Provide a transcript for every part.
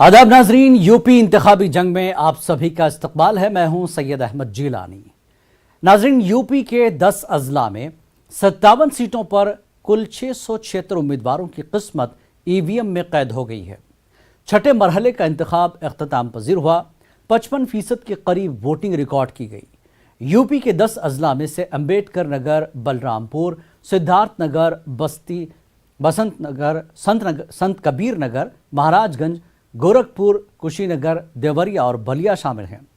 आदाब नाजरीन, यूपी इंतखाबी जंग में आप सभी का इस्तकबाल है। मैं हूं सैयद अहमद जीलानी। नाजरीन, यूपी के 10 अजला में 57 सीटों पर कुल 676 उम्मीदवारों की किस्मत ईवीएम में कैद हो गई है। छठे मरहले का इंतखाब अख्ताम पजीर हुआ। 55% के करीब वोटिंग रिकॉर्ड की गई। यूपी के 10 अजला में से अम्बेडकर नगर, बलरामपुर, सिद्धार्थ नगर, बस्ती, बसंत नगर, संत कबीर नगर, महाराजगंज, गोरखपुर, कुशीनगर, देवरिया और बलिया शामिल हैं।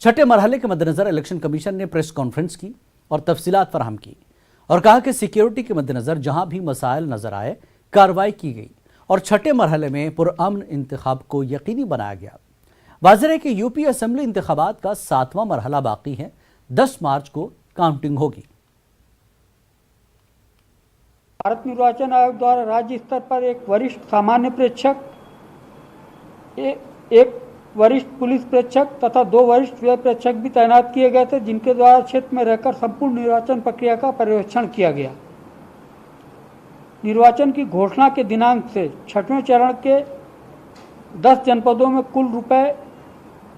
छठे मरहले के मद्देनजर इलेक्शन कमीशन ने प्रेस कॉन्फ्रेंस की और तफसीलात फराहम की और कहा कि सिक्योरिटी के मद्देनजर जहां भी मसाइल नजर आए कार्रवाई की गई और छठे मरहले में पुरअमन इंतखाब को यकीनी बनाया गया। वाज़ेह है कि यूपी असेंबली इंतखाबात का 7वां मरहला बाकी है। 10 मार्च को काउंटिंग होगी। भारत निर्वाचन आयोग द्वारा राज्य स्तर पर एक वरिष्ठ सामान्य प्रेक्षक, एक वरिष्ठ पुलिस प्रेक्षक तथा 2 वरिष्ठ व्यय प्रेक्षक भी तैनात किए गए थे, जिनके द्वारा क्षेत्र में रहकर संपूर्ण निर्वाचन प्रक्रिया का पर्यवेक्षण किया गया। निर्वाचन की घोषणा के दिनांक से छठवें चरण के 10 जनपदों में कुल रुपए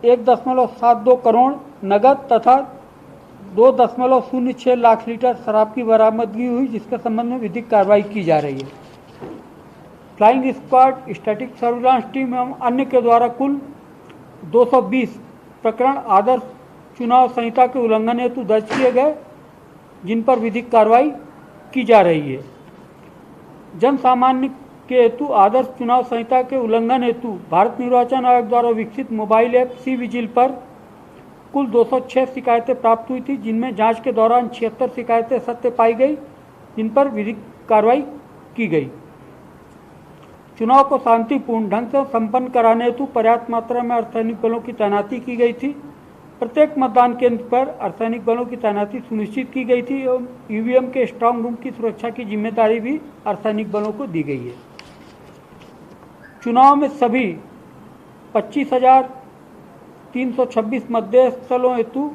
1.72 करोड़ नगद तथा 2.06 लाख लीटर शराब की बरामदगी हुई, जिसके संबंध में विधिक कार्रवाई की जा रही है। Flying squad, static surveillance team एवं अन्य के द्वारा कुल 220 प्रकरण आदर्श चुनाव संहिता के उल्लंघन हेतु दर्ज किए गए, जिन पर विधिक कार्रवाई की जा रही है। जन सामान्य के हेतु आदर्श चुनाव संहिता के उल्लंघन हेतु भारत निर्वाचन आयोग द्वारा विकसित मोबाइल ऐप सी विजिल पर कुल 206 शिकायतें प्राप्त हुई थी, जिनमें जांच के दौरान 76 शिकायतें सत्य पाई गई, जिन पर विधिक कार्रवाई की गई। चुनाव को शांतिपूर्ण ढंग से संपन्न कराने हेतु पर्याप्त मात्रा में अर्धसैनिक बलों की तैनाती की गई थी। प्रत्येक मतदान केंद्र पर अर्धसैनिक बलों की तैनाती सुनिश्चित की गई थी एवं ईवीएम के स्ट्रांग रूम की सुरक्षा की जिम्मेदारी भी अर्धसैनिक बलों को दी गई है। चुनाव में सभी 25,326 मतदेय स्थलों हेतु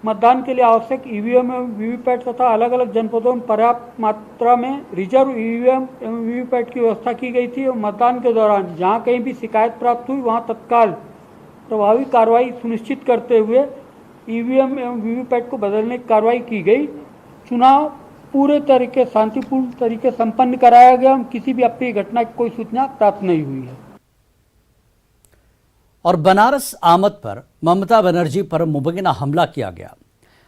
मतदान के लिए आवश्यक ईवीएम एवं वीवीपैट तथा अलग अलग जनपदों में पर्याप्त मात्रा में रिजर्व ईवीएम एवं वीवीपैट की व्यवस्था की गई थी और मतदान के दौरान जहां कहीं भी शिकायत प्राप्त हुई वहां तत्काल प्रभावी कार्रवाई सुनिश्चित करते हुए ईवीएम एवं वीवीपैट को बदलने की कार्रवाई की गई। चुनाव पूरे तरीके शांतिपूर्ण तरीके संपन्न कराया गया। किसी भी अप्रिय घटना की कोई सूचना प्राप्त नहीं हुई है। और बनारस आमद पर ममता बनर्जी पर मुबैना हमला किया गया।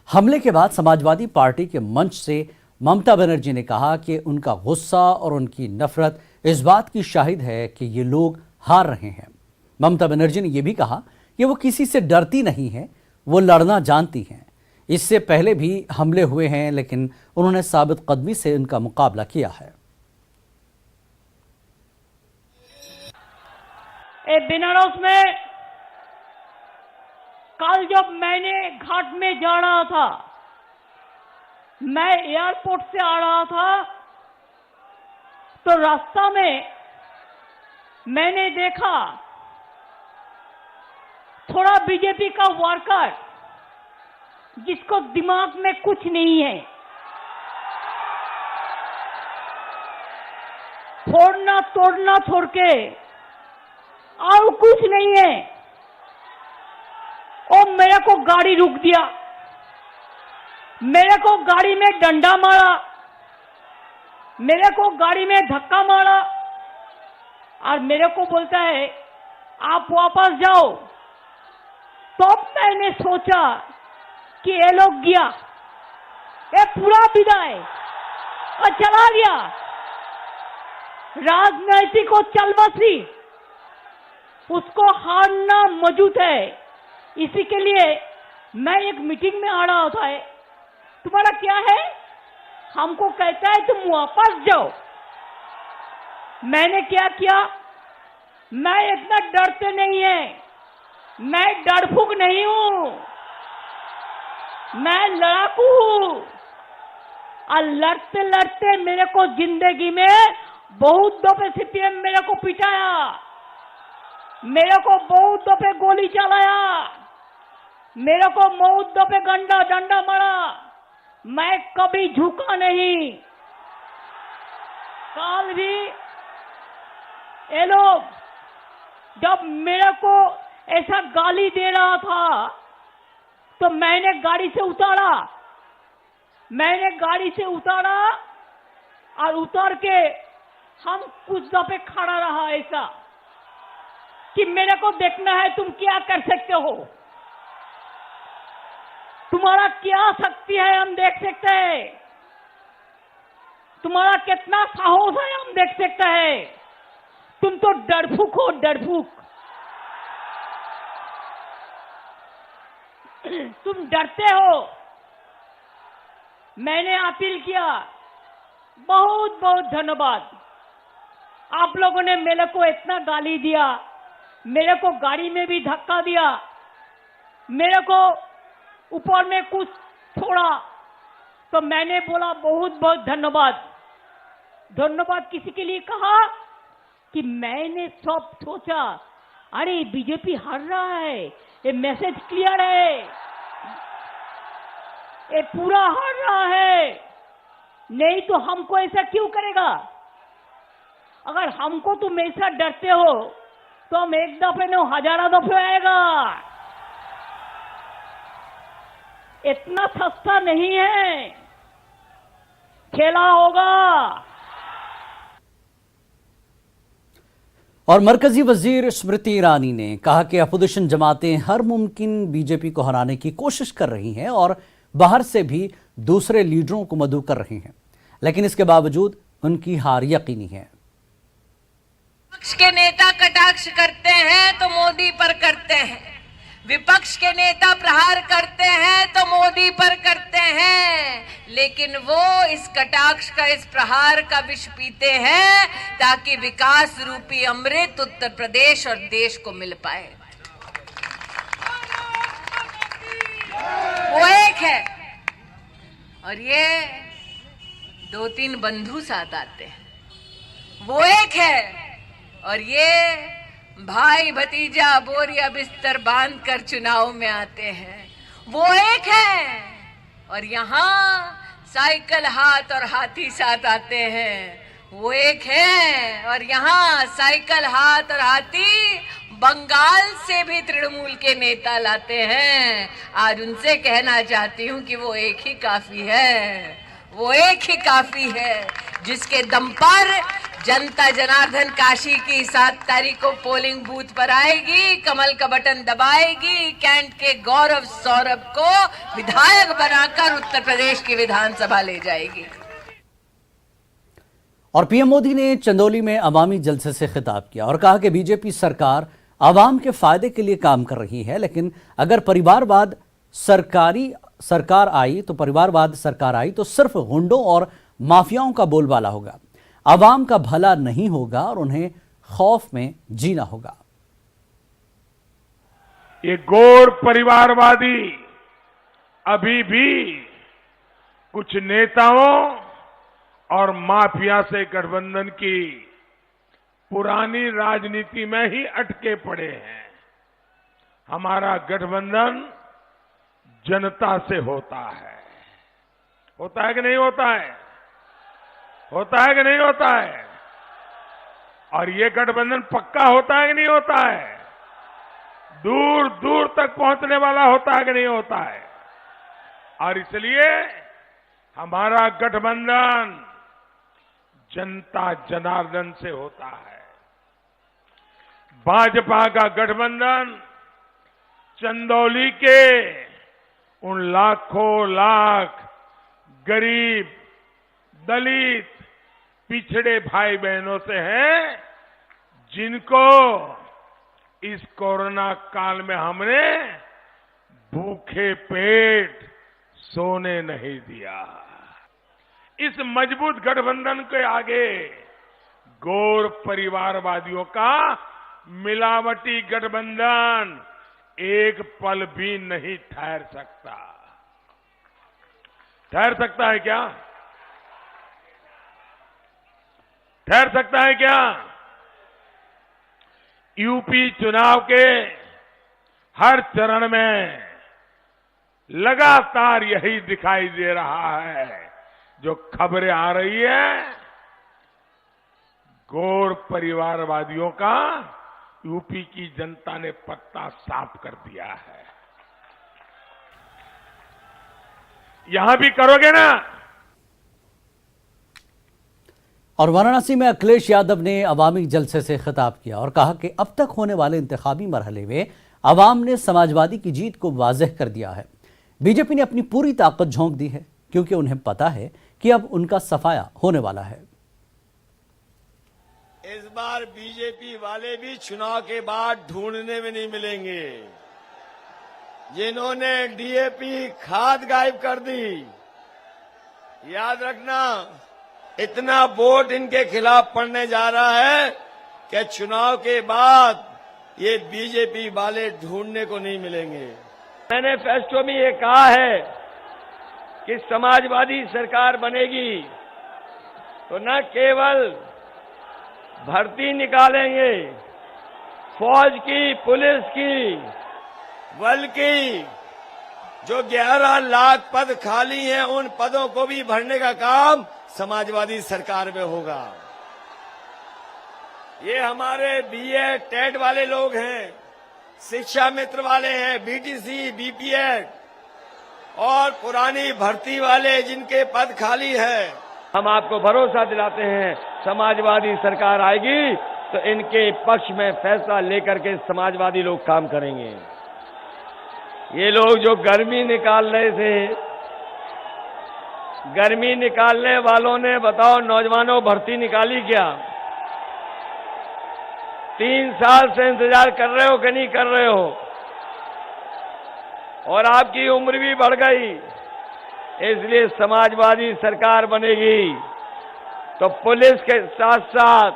हमले के बाद समाजवादी पार्टी के मंच से ममता बनर्जी ने कहा कि उनका गुस्सा और उनकी नफरत इस बात की शाहिद है कि ये लोग हार रहे हैं। ममता बनर्जी ने यह भी कहा कि वो किसी से डरती नहीं है, वो लड़ना जानती हैं। इससे पहले भी हमले हुए हैं, लेकिन उन्होंने साबित कदमी से उनका मुकाबला किया है। बनारस में कल जब मैंने घाट में जा रहा था, मैं एयरपोर्ट से आ रहा था, तो रास्ता में मैंने देखा थोड़ा बीजेपी का वर्कर जिसको दिमाग में कुछ नहीं है, फोड़ना तोड़ना छोड़ के और कुछ नहीं है, और मेरे को गाड़ी रुक दिया, मेरे को गाड़ी में डंडा मारा, मेरे को गाड़ी में धक्का मारा और मेरे को बोलता है आप वापस जाओ। तो मैंने सोचा कि ये लोग गया, ये पूरा विदाई और चला गया। राजनीतिक को चलबसी, उसको हारना मौजूद है। इसी के लिए मैं एक मीटिंग में आ रहा था। तुम्हारा क्या है? हमको कहता है तुम वापस जाओ। मैंने क्या किया? मैं इतना डरते नहीं है, मैं डरफुक नहीं हूं, मैं लड़ाकू हूं। और लड़ते लड़ते मेरे को जिंदगी में बहुत दफे सीपीएम मेरे को पिटाया, मेरे को बहुत दफे गोली चलाया, मेरे को बहुत दफे डंडा मारा। मैं कभी झुका नहीं। कल भी ये लोग जब मेरे को ऐसा गाली दे रहा था तो मैंने गाड़ी से उतारा और उतर के हम कुछ दफे खड़ा रहा ऐसा कि मेरे को देखना है तुम क्या कर सकते हो, तुम्हारा क्या शक्ति है हम देख सकते हैं, तुम्हारा कितना साहस है हम देख सकते हैं। तुम तो डरफूक हो, डरफूक। तुम डरते हो। मैंने अपील किया, बहुत बहुत धन्यवाद। आप लोगों ने मेरे को इतना गाली दिया, मेरे को गाड़ी में भी धक्का दिया, मेरे को ऊपर में कुछ छोड़ा, तो मैंने बोला बहुत बहुत धन्यवाद। धन्यवाद किसी के लिए कहा कि मैंने सब सोचा, अरे बीजेपी हार रहा है, ये मैसेज क्लियर है, ये पूरा हार रहा है, नहीं तो हमको ऐसा क्यों करेगा। अगर हमको तुम ऐसा डरते हो तो हम एक दफे न हजारों दफे आएगा। इतना सस्ता नहीं है, खेला होगा। और मरकजी वजीर स्मृति ईरानी ने कहा कि अपोजिशन जमातें हर मुमकिन बीजेपी को हराने की कोशिश कर रही हैं और बाहर से भी दूसरे लीडरों को मदऊ कर रही हैं, लेकिन इसके बावजूद उनकी हार यकीनी है। विपक्ष के नेता कटाक्ष करते हैं तो मोदी पर करते हैं, विपक्ष के नेता प्रहार करते हैं तो मोदी पर करते हैं, लेकिन वो इस कटाक्ष का, इस प्रहार का विष पीते हैं ताकि विकास रूपी अमृत उत्तर प्रदेश और देश को मिल पाए। वो एक है और ये दो तीन बंधु साथ आते हैं। वो एक है और ये भाई भतीजा बोरिया बिस्तर बांध कर चुनाव में आते हैं। वो एक है और यहाँ साइकिल हाथ और हाथी साथ आते हैं। वो एक है और यहाँ साइकिल हाथ और हाथी बंगाल से भी तृणमूल के नेता लाते हैं। आज उनसे कहना चाहती हूँ कि वो एक ही काफी है, वो एक ही काफी है जिसके दम पर जनता जनार्दन काशी की 7 तारीख को पोलिंग बूथ पर आएगी, कमल का बटन दबाएगी, कैंट के गौरव सौरभ को विधायक बनाकर उत्तर प्रदेश की विधानसभा ले जाएगी। और पीएम मोदी ने चंदौली में अवामी जलसे से खिताब किया और कहा कि बीजेपी सरकार आवाम के फायदे के लिए काम कर रही है, लेकिन अगर परिवारवाद सरकार आई तो सिर्फ गुंडों और माफियाओं का बोलबाला होगा, आवाम का भला नहीं होगा और उन्हें खौफ में जीना होगा। ये गौर परिवारवादी अभी भी कुछ नेताओं और माफिया से गठबंधन की पुरानी राजनीति में ही अटके पड़े हैं। हमारा गठबंधन जनता से होता है कि नहीं होता है? होता है कि नहीं होता है? और ये गठबंधन पक्का होता है कि नहीं होता है? दूर दूर तक पहुंचने वाला होता है कि नहीं होता है? और इसलिए हमारा गठबंधन जनता जनार्दन से होता है। भाजपा का गठबंधन चंदौली के उन लाखों लाख गरीब, दलित, पिछड़े भाई बहनों से है जिनको इस कोरोना काल में हमने भूखे पेट सोने नहीं दिया। इस मजबूत गठबंधन के आगे गौर परिवारवादियों का मिलावटी गठबंधन एक पल भी नहीं ठहर सकता। ठहर सकता है क्या? ठहर सकता है क्या? यूपी चुनाव के हर चरण में लगातार यही दिखाई दे रहा है। जो खबरें आ रही है गौर परिवारवादियों का यूपी की जनता ने पत्ता साफ कर दिया है। यहां भी करोगे ना? और वाराणसी में अखिलेश यादव ने अवामी जलसे से खिताब किया और कहा कि अब तक होने वाले इंतखाबी मरहले में अवाम ने समाजवादी की जीत को वाज़ेह कर दिया है। बीजेपी ने अपनी पूरी ताकत झोंक दी है क्योंकि उन्हें पता है कि अब उनका सफाया होने वाला है। इस बार बीजेपी वाले भी चुनाव के बाद ढूंढने में नहीं मिलेंगे। जिन्होंने डीएपी खाद गायब कर दी, याद रखना, इतना वोट इनके खिलाफ पड़ने जा रहा है कि चुनाव के बाद ये बीजेपी वाले ढूंढने को नहीं मिलेंगे। मैनिफेस्टो में ये कहा है कि समाजवादी सरकार बनेगी तो न केवल भर्ती निकालेंगे फौज की, पुलिस की, बल्कि जो 11 लाख पद खाली हैं उन पदों को भी भरने का काम समाजवादी सरकार में होगा। ये हमारे बीएड, टेट वाले लोग हैं, शिक्षा मित्र वाले हैं, बीटीसी, बीपीएड और पुरानी भर्ती वाले जिनके पद खाली है। हम आपको भरोसा दिलाते हैं समाजवादी सरकार आएगी तो इनके पक्ष में फैसला लेकर के समाजवादी लोग काम करेंगे। ये लोग जो गर्मी निकाल रहे थे, गर्मी निकालने वालों ने बताओ नौजवानों भर्ती निकाली क्या? 3 साल से इंतजार कर रहे हो कि नहीं कर रहे हो? और आपकी उम्र भी बढ़ गई, इसलिए समाजवादी सरकार बनेगी तो पुलिस के साथ साथ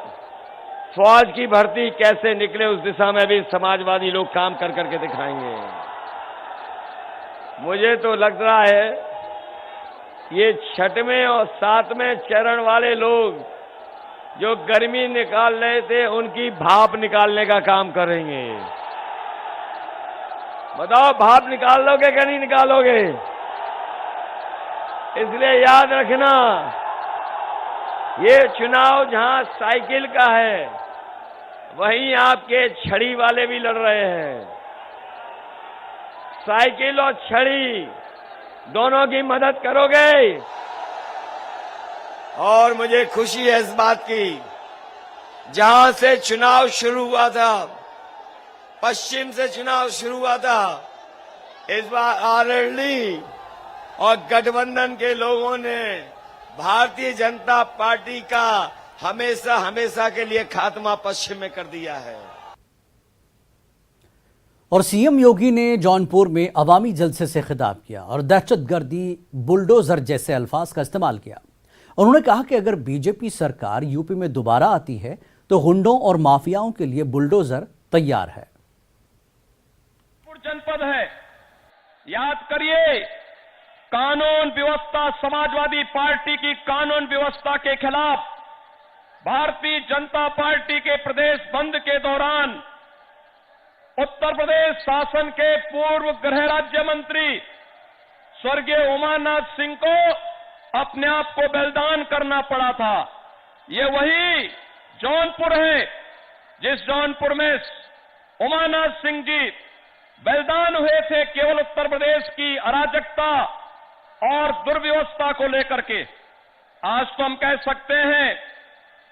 फौज की भर्ती कैसे निकले उस दिशा में भी समाजवादी लोग काम कर करके दिखाएंगे। मुझे तो लग रहा है ये 6वें और 7वें चरण वाले लोग जो गर्मी निकाल रहे थे उनकी भाप निकालने का काम करेंगे। बताओ भाप निकाल लोगे कि नहीं निकालोगे? इसलिए याद रखना, ये चुनाव जहां साइकिल का है वहीं आपके छड़ी वाले भी लड़ रहे हैं। साइकिल और छड़ी दोनों की मदद करोगे। और मुझे खुशी है इस बात की, जहां से चुनाव शुरू हुआ था, पश्चिम से चुनाव शुरू हुआ था, इस बार आरएलडी और गठबंधन के लोगों ने भारतीय जनता पार्टी का हमेशा हमेशा के लिए खात्मा पश्चिम में कर दिया है। और सीएम योगी ने जौनपुर में अवामी जलसे से खिताब किया और दहशतगर्दी, बुलडोजर जैसे अल्फाज का इस्तेमाल किया। उन्होंने कहा कि अगर बीजेपी सरकार यूपी में दोबारा आती है तो गुंडों और माफियाओं के लिए बुलडोजर तैयार है। जनपद है, याद करिए, कानून व्यवस्था, समाजवादी पार्टी की कानून व्यवस्था के खिलाफ भारतीय जनता पार्टी के प्रदेश बंद के दौरान उत्तर प्रदेश शासन के पूर्व गृह राज्य मंत्री स्वर्गीय उमानाथ सिंह को अपने आप को बलिदान करना पड़ा था। ये वही जौनपुर है जिस जौनपुर में उमानाथ सिंह जी बलिदान हुए थे केवल उत्तर प्रदेश की अराजकता और दुर्व्यवस्था को लेकर के। आज तो हम कह सकते हैं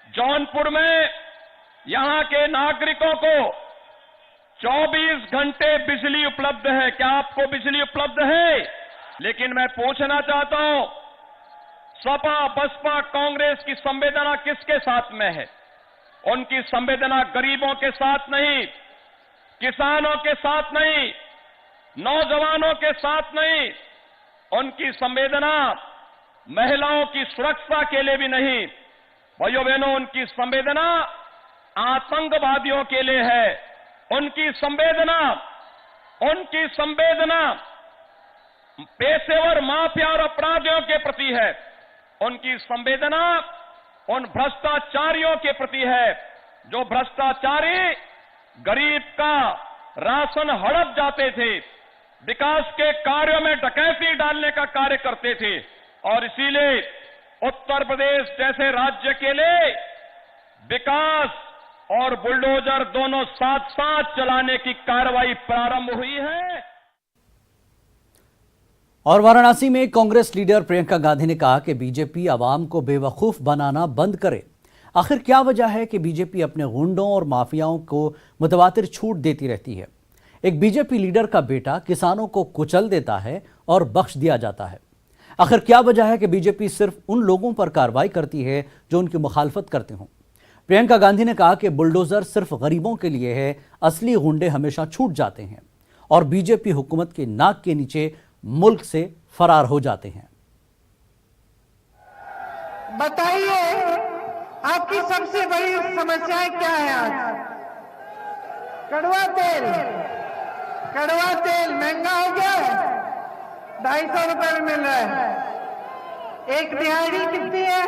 जौनपुर में यहां के नागरिकों को 24 घंटे बिजली उपलब्ध है। क्या आपको बिजली उपलब्ध है? लेकिन मैं पूछना चाहता हूं, सपा, बसपा, कांग्रेस की संवेदना किसके साथ में है? उनकी संवेदना गरीबों के साथ नहीं, किसानों के साथ नहीं, नौजवानों के साथ नहीं, उनकी संवेदना महिलाओं की सुरक्षा के लिए भी नहीं। भाइयों बहनों, उनकी संवेदना आतंकवादियों के लिए है। उनकी संवेदना पेशेवर माफिया और अपराधियों के प्रति है। उनकी संवेदना उन भ्रष्टाचारियों के प्रति है जो भ्रष्टाचारी गरीब का राशन हड़प जाते थे, विकास के कार्यों में डकैती डालने का कार्य करते थे। और इसीलिए उत्तर प्रदेश जैसे राज्य के लिए विकास और बुलडोजर दोनों साथ साथ चलाने की कार्रवाई प्रारंभ हुई है। और वाराणसी में कांग्रेस लीडर प्रियंका गांधी ने कहा कि बीजेपी आवाम को बेवकूफ बनाना बंद करे। आखिर क्या वजह है कि बीजेपी अपने गुंडों और माफियाओं को मुतवातिर छूट देती रहती है? एक बीजेपी लीडर का बेटा किसानों को कुचल देता है और बख्श दिया जाता है। आखिर क्या वजह है कि बीजेपी सिर्फ उन लोगों पर कार्रवाई करती है जो उनकी मुखालफत करते हों? प्रियंका गांधी ने कहा कि बुलडोजर सिर्फ गरीबों के लिए है, असली गुंडे हमेशा छूट जाते हैं और बीजेपी हुकूमत के नाक के नीचे मुल्क से फरार हो जाते हैं। बताइए, आपकी सबसे बड़ी समस्याएं क्या है? आज कड़वा तेल महंगा हो गया है, 250 रुपए में मिल रहा है। एक दिहाड़ी कितनी है?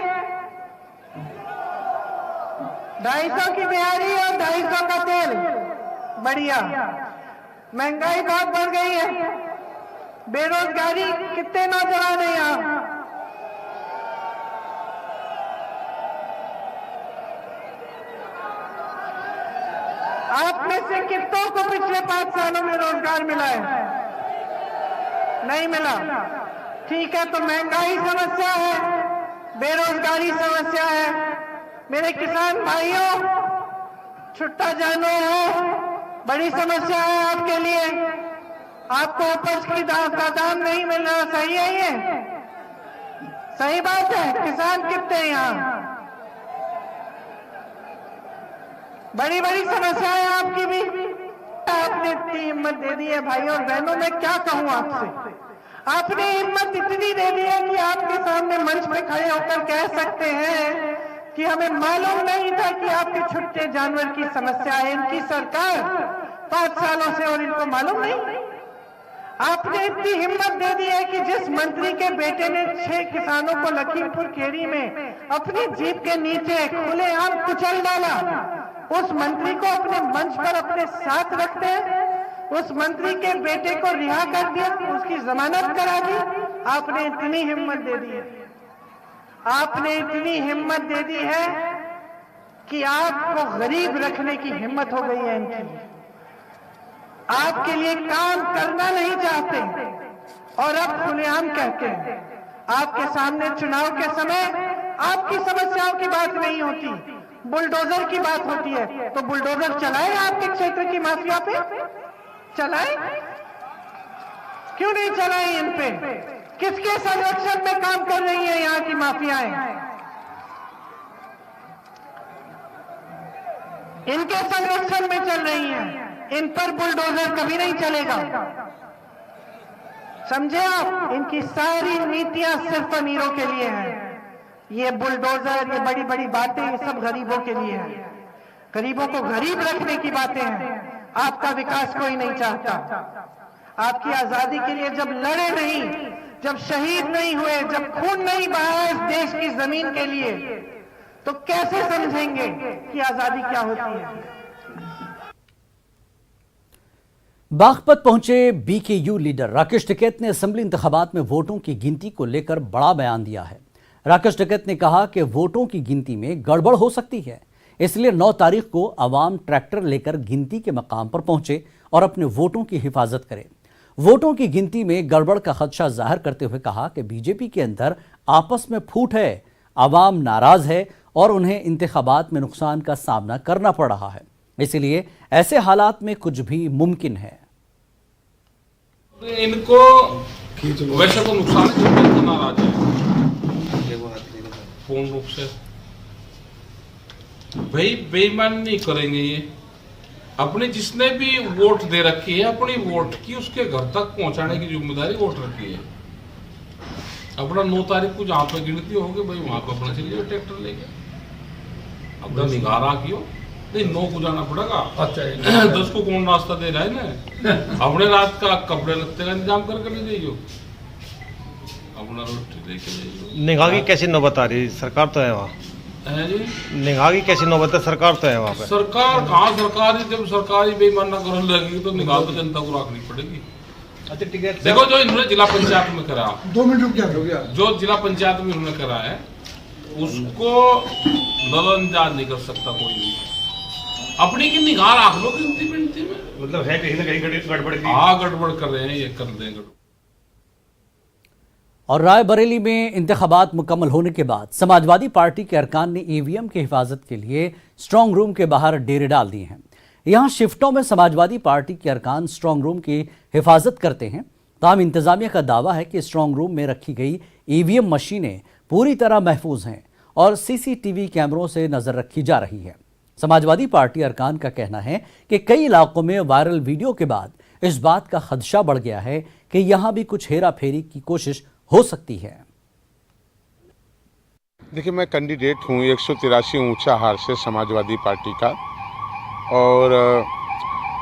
250 की दिहाड़ी और 250 का तेल। बढ़िया, महंगाई बहुत बढ़ गई है। बेरोजगारी कितने नौजवान हैं यहाँ? आप में से कितनों को पिछले 5 सालों में रोजगार मिला है? नहीं मिला। ठीक है, तो महंगाई समस्या है, बेरोजगारी समस्या है। मेरे किसान भाइयों, छुट्टा जानवर है, बड़ी समस्या है आपके लिए। आपको उपज की दाम नहीं मिल रहा, सही है ये? सही बात है। किसान कितने हैं यहाँ? बड़ी बड़ी समस्या है आपकी भी। आपने इतनी हिम्मत दे दी है भाइयों और बहनों, मैं क्या कहूं आपसे। आपने हिम्मत इतनी दे दी है कि आपके सामने मंच में खड़े होकर कह सकते हैं कि हमें मालूम नहीं था कि आपके छुट्टे जानवर की समस्या है। इनकी सरकार 5 सालों से और इनको मालूम नहीं। आपने इतनी हिम्मत दे दी है कि जिस मंत्री के बेटे ने 6 किसानों को लखीमपुर खीरी में अपनी जीप के नीचे खुलेआम कुचल डाला, उस मंत्री को अपने मंच पर अपने साथ रखते हैं। उस मंत्री के बेटे को रिहा कर दिया, उसकी जमानत करा दी। आपने इतनी हिम्मत दे दी है, आपने इतनी हिम्मत दे दी है कि आपको गरीब रखने की हिम्मत हो गई है इनकी। आपके लिए काम करना नहीं चाहते और अब खुलेआम कहते हैं। आपके सामने चुनाव के समय आपकी समस्याओं की बात नहीं होती, बुलडोजर की बात होती है। तो बुलडोजर चलाए आपके क्षेत्र की माफिया पे? चलाए? क्यों नहीं चलाए इन पे? किसके संरक्षण में काम कर रही है यहाँ की माफियाएं? इनके संरक्षण में चल रही हैं। इन पर बुलडोजर कभी नहीं चलेगा, समझे आप? इनकी सारी नीतियां सिर्फ अमीरों के लिए हैं। ये बुलडोजर, ये बड़ी बड़ी बातें, ये सब गरीबों के लिए है। गरीबों को गरीब रखने की बातें हैं। आपका विकास कोई नहीं चाहता। आपकी आजादी के लिए जब लड़े नहीं, जब शहीद नहीं हुए, जब खून नहीं बहाया इस देश की जमीन के लिए, तो कैसे समझेंगे कि आजादी क्या होती है? बागपत पहुंचे बीकेयू लीडर राकेश टिकैत ने असेंबली इंतखाबात में वोटों की गिनती को लेकर बड़ा बयान दिया है। राकेश टिकैत ने कहा कि वोटों की गिनती में गड़बड़ हो सकती है, इसलिए 9 तारीख को अवाम ट्रैक्टर लेकर गिनती के मकाम पर पहुंचे और अपने वोटों की हिफाजत करें। वोटों की गिनती में गड़बड़ का खदशा जाहिर करते हुए कहा कि बीजेपी के अंदर आपस में फूट है, अवाम नाराज है और उन्हें इंतखाबात में नुकसान का सामना करना पड़ रहा है, इसलिए ऐसे हालात में कुछ भी मुमकिन है। इनको वैसे तो नुकसान है, नाराज है पूर्ण रूप से। भाई बेईमान नहीं करेंगे ये। अपने जिसने भी वोट दे रखी है, अपनी वोट की उसके घर तक पहुंचाने की जिम्मेदारी वोटर की है। अपना 9 तारीख को जहां पे गिनती होगी भाई वहां पे अपना चलिए ट्रैक्टर लेके अपना निगारा कियो। नहीं 9 को जाना पड़ेगा। अच्छा 10 को कौन रास्ता दे रहा है ना। अपने रात का कपड़े लगते का इंतजाम करके ले जाइयो, अपना रोटी लेके जाइयो। निगाह की कैसी नौबत आ रही? सरकार तो है वहाँ है जी। निगाह की कैसी नौबत है? सरकार तो है वहाँ पे। सरकार कहाँ? सरकारी जब सरकारी बेईमाना करने लगेगी तो निगाह तो जनता को रखनी पड़ेगी। देखो जो इन्होंने जिला पंचायत में करा, 2 मिनट रुक गया, जो जिला पंचायत में इन्होंने करा है उसको नजरअंदाज नहीं कर सकता कोई भी। अपनी की निगाह रख लो गिनती पिनती में, मतलब है कहीं ना कहीं गड़बड़ की। हाँ गड़बड़ कर रहे हैं, ये कर देंगे। और रायबरेली में इंतखाबात मुकम्मल होने के बाद समाजवादी पार्टी के अरकान ने ईवीएम की हिफाजत के लिए स्ट्रांग रूम के बाहर डेरे डाल दिए हैं। यहां शिफ्टों में समाजवादी पार्टी के अरकान स्ट्रांग रूम की हिफाजत करते हैं। ताहम इंतजामिया का दावा है कि स्ट्रांग रूम में रखी गई ईवीएम मशीनें पूरी तरह महफूज हैं और सीसीटीवी कैमरों से नजर रखी जा रही है। समाजवादी पार्टी अरकान का कहना है कि कई इलाकों में वायरल वीडियो के बाद इस बात का खदशा बढ़ गया है कि यहां भी कुछ हेरा फेरी की कोशिश हो सकती है। देखिए, मैं कैंडिडेट हूँ 183 ऊंचा हार से समाजवादी पार्टी का, और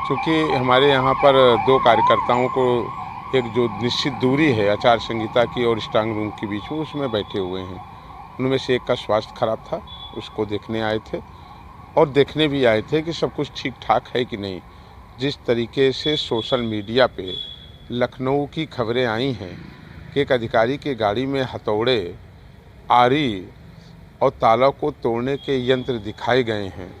चूँकि हमारे यहाँ पर दो कार्यकर्ताओं को एक जो निश्चित दूरी है आचार संहिता की और स्ट्रांग रूम के बीच में, उसमें बैठे हुए हैं। उनमें से एक का स्वास्थ्य खराब था, उसको देखने आए थे और देखने भी आए थे कि सब कुछ ठीक ठाक है कि नहीं। जिस तरीके से सोशल मीडिया पे लखनऊ की खबरें आई हैं कि एक अधिकारी के गाड़ी में हथौड़े, आरी और ताला को तोड़ने के यंत्र दिखाए गए हैं,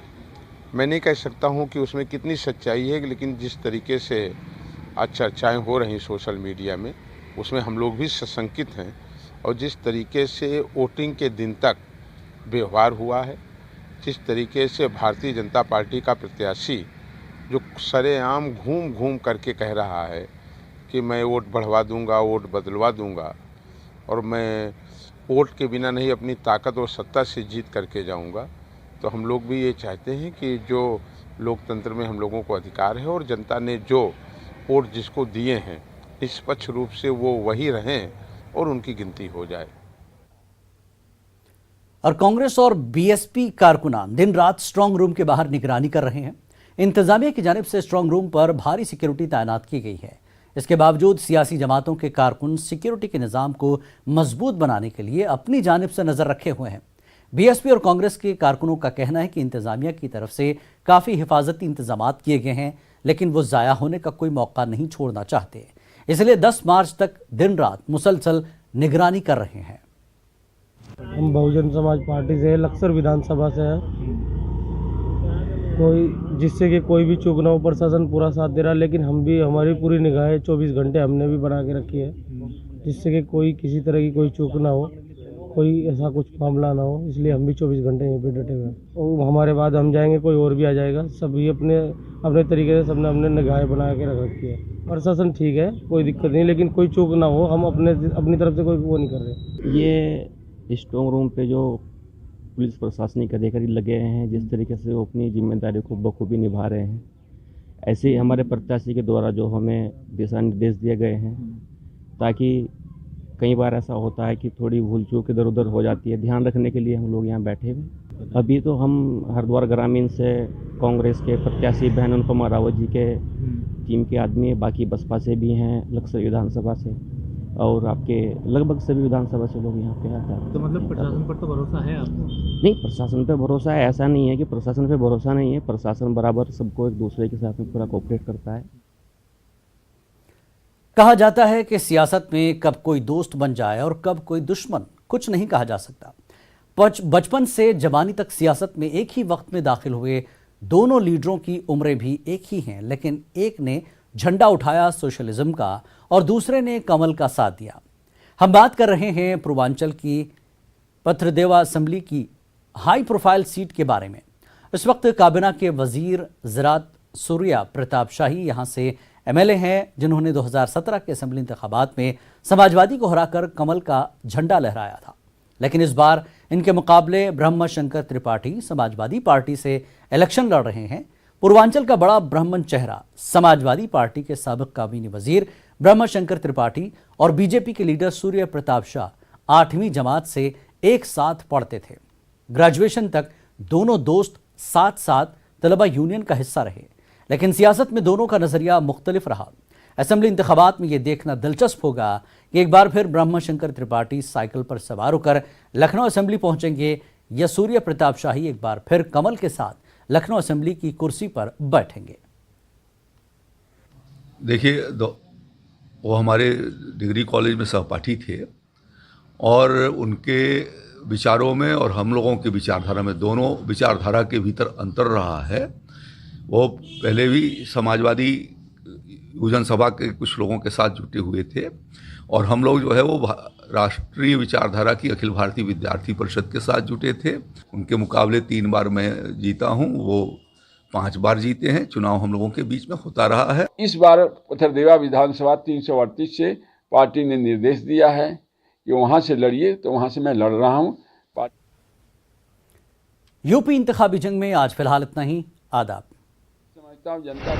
मैं नहीं कह सकता हूं कि उसमें कितनी सच्चाई है, लेकिन जिस तरीके से आज चर्चाएं हो रही सोशल मीडिया में, उसमें हम लोग भी सशंकित हैं। और जिस तरीके से वोटिंग के दिन तक व्यवहार हुआ है, जिस तरीके से भारतीय जनता पार्टी का प्रत्याशी जो सरेआम घूम घूम करके कह रहा है कि मैं वोट बढ़वा दूंगा, वोट बदलवा दूंगा, और मैं वोट के बिना नहीं अपनी ताकत और सत्ता से जीत करके जाऊंगा, तो हम लोग भी ये चाहते हैं कि जो लोकतंत्र में हम लोगों को अधिकार है और जनता ने जो वोट जिसको दिए हैं निष्पक्ष रूप से वो वही रहें और उनकी गिनती हो जाए। और कांग्रेस और बीएसपी कारकुनान दिन रात स्ट्रांग रूम के बाहर निगरानी कर रहे हैं। इंतजामिया की जानिब से स्ट्रांग रूम पर भारी सिक्योरिटी तैनात की गई है। इसके बावजूद सियासी जमातों के कारकुन सिक्योरिटी के निज़ाम को मजबूत बनाने के लिए अपनी जानिब से नजर रखे हुए हैं। बीएसपी और कांग्रेस के कारकुनों का कहना है कि इंतजामिया की तरफ से काफ़ी हिफाजती इंतजाम किए गए हैं, लेकिन वो ज़ाया होने का कोई मौका नहीं छोड़ना चाहते, इसलिए 10 मार्च तक दिन रात मुसलसल निगरानी कर रहे हैं। हम बहुजन समाज पार्टी से लक्सर विधानसभा से हैं, कोई जिससे कि कोई भी चूक ना हो, प्रशासन पूरा साथ दे रहा है, लेकिन हम भी हमारी पूरी निगाहें 24 घंटे हमने भी बना के रखी है, जिससे कि कोई किसी तरह की कोई चूक ना हो, कोई ऐसा कुछ मामला ना हो, इसलिए हम भी 24 घंटे यहीं पे डटे हुए हैं। और हमारे बाद हम जाएंगे, कोई और भी आ जाएगा, सभी अपने अपने तरीके से सबने अपने निगाहें बना के रख रखी है। प्रशासन ठीक है, कोई दिक्कत नहीं, लेकिन कोई चूक ना हो, हम अपनी तरफ से कोई वो नहीं कर रहे। ये स्ट्रांग रूम पे जो पुलिस प्रशासनिक अधिकारी लगे हैं, जिस तरीके से वो अपनी जिम्मेदारी को बखूबी निभा रहे हैं, ऐसे ही हमारे प्रत्याशी के द्वारा जो हमें दिशा निर्देश दिए गए हैं, ताकि कई बार ऐसा होता है कि थोड़ी भूल चूक इधर उधर हो जाती है, ध्यान रखने के लिए हम लोग यहाँ बैठे हुए। अभी तो हम हरिद्वार ग्रामीण से कांग्रेस के प्रत्याशी बहन अनुपमा रावत जी के टीम के आदमी, बाकी बसपा से भी हैं, लक्सर विधानसभा से, और आपके लगभग सभी विधानसभा से लोग यहाँ पे आते हैं। तो मतलब प्रशासन पर तो भरोसा है आपको? नहीं, प्रशासन पे भरोसा है, ऐसा नहीं है कि प्रशासन पे भरोसा नहीं है। प्रशासन बराबर सबको एक दूसरे के साथ में पूरा कोऑपरेट करता है। कहा जाता है कि सियासत में कब कोई दोस्त बन जाए और कब कोई दुश्मन, कुछ नहीं कहा जा सकता। बचपन से जवानी तक सियासत में एक ही वक्त में दाखिल हुए दोनों लीडरों की उम्रें भी एक ही हैं, लेकिन एक ने झंडा उठाया सोशलिज्म का और दूसरे ने कमल का साथ दिया। हम बात कर रहे हैं पूर्वांचल की पथरदेवा असेंबली की हाई प्रोफाइल सीट के बारे में। इस वक्त काबीना के वजीर ज़राअत सूर्या प्रताप शाही यहाँ से एमएलए हैं, जिन्होंने 2017 के असेंबली इंतखाबात में समाजवादी को हराकर कमल का झंडा लहराया था। लेकिन इस बार इनके मुकाबले ब्रह्म शंकर त्रिपाठी समाजवादी पार्टी से इलेक्शन लड़ रहे हैं। पूर्वांचल का बड़ा ब्राह्मण चेहरा समाजवादी पार्टी के साबिक काबीना वजीर ब्रह्म शंकर त्रिपाठी और बीजेपी के लीडर सूर्य प्रताप शाह 8वीं जमात से एक साथ पढ़ते थे। ग्रेजुएशन तक दोनों दोस्त साथ साथ तलबा यूनियन का हिस्सा रहे, लेकिन सियासत में दोनों का नजरिया मुख्तलिफ रहा। असेंबली इंतखाबात में यह देखना दिलचस्प होगा कि एक बार फिर ब्रह्म शंकर त्रिपाठी साइकिल पर सवार होकर लखनऊ असेंबली पहुंचेंगे या सूर्य प्रताप शाही एक बार फिर कमल के साथ लखनऊ असेंबली की कुर्सी पर बैठेंगे। देखिए, वो हमारे डिग्री कॉलेज में सहपाठी थे और उनके विचारों में और हम लोगों की विचारधारा में, दोनों विचारधारा के भीतर अंतर रहा है वो पहले भी समाजवादी युवजन सभा के कुछ लोगों के साथ जुटे हुए थे और हम लोग जो है वो राष्ट्रीय विचारधारा की अखिल भारतीय विद्यार्थी परिषद के साथ जुटे थे। उनके मुकाबले 3 बार मैं जीता हूँ, वो 5 बार जीते हैं। चुनाव हम लोगों के बीच में होता रहा है। इस बार पथरदेवा विधानसभा 338 से पार्टी ने निर्देश दिया है कि वहां से लड़िए, तो वहां से मैं लड़ रहा हूं। यूपी इंतखाबी जंग में आज फिलहाल इतना ही। आदाब। समझता हूं जनता